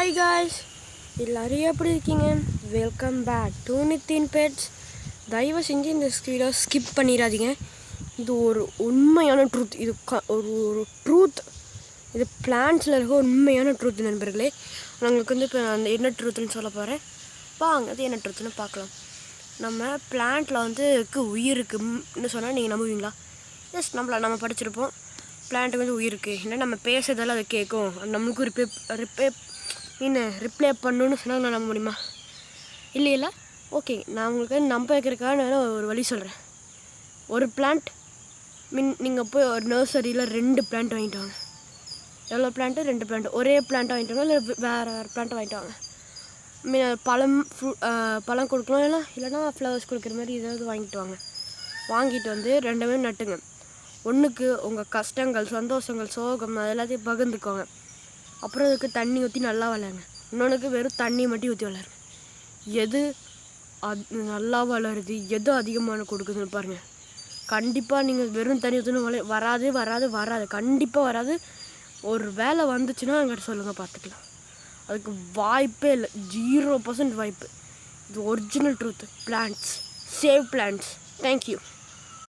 Hi guys, எல்லோரும் எப்படி இருக்கீங்க? Welcome back to Nithin pets. தயவு செஞ்சு இந்த வீடியோ ஸ்கிப் பண்ணிடாதீங்க. இது ஒரு உண்மையான ட்ரூத். இது ஒரு ட்ரூத். இது பிளான்ட்ஸில் இருக்க உண்மையான ட்ரூத் நண்பர்களே. நான் உங்களுக்கு இப்போ அந்த என்ன ட்ரூத்துன்னு சொல்ல போகிறேன். வாங்க அது என்ன ட்ரூத்துன்னு பார்க்கலாம். நம்ம பிளான்ட்டில் உயிர் இருக்குன்னு சொன்னால் நீங்கள் நம்புவீங்களா? எஸ், நம்ம படிச்சிருப்போம். பிளான்ட்டுக்கு உயிர் இருக்குது, ஏன்னா நம்ம பேசுறதால அது கேட்கும், நம்மளுக்கும் ரிப்ளை பண்ணணுன்னு சொன்னால் நான் நம்ப முடியுமா? இல்லையில்ல. ஓகே, நான் உங்களுக்கு நம்ப வைக்கிறதுக்காக ஒரு வழி சொல்கிறேன். ஒரு பிளான்ட் நீங்கள் போய் ஒரு நர்சரியில் 2 பிளான்ட் வாங்கிட்டு வாங்க. எவ்வளோ பிளான்ட்டு? 2 பிளான்ட். ஒரே பிளான்ட் வாங்கிட்டு வாங்க, இல்லை வேறு பிளான்ட் வாங்கிட்டு வாங்க. பழம் கொடுக்கலாம், இல்லைனா ஃப்ளவர்ஸ் கொடுக்குற மாதிரி ஏதாவது வாங்கிட்டு வாங்க. வாங்கிட்டு வந்து 2மே நட்டுங்க. ஒன்றுக்கு உங்கள் கஷ்டங்கள், சந்தோஷங்கள், சோகம் அது எல்லாத்தையும் பகிர்ந்துக்கோங்க. அப்புறம் அதுக்கு தண்ணி ஊற்றி நல்லா வளருங்க. இன்னொன்றுக்கு வெறும் தண்ணி மட்டும் ஊற்றி வளருங்க. எது நல்லா வளருது, எது அதிகமான கொடுக்குதுன்னு பாருங்கள். கண்டிப்பாக நீங்கள் வெறும் தண்ணி ஊற்றணும் வராது, கண்டிப்பாக வராது. ஒரு வேலை வந்துச்சுன்னா என்கிட்ட சொல்லுங்கள், பார்த்துக்கலாம். அதுக்கு வாய்ப்பே இல்லை, 0% வாய்ப்பு. இது original truth. Plants save plants. Thank you.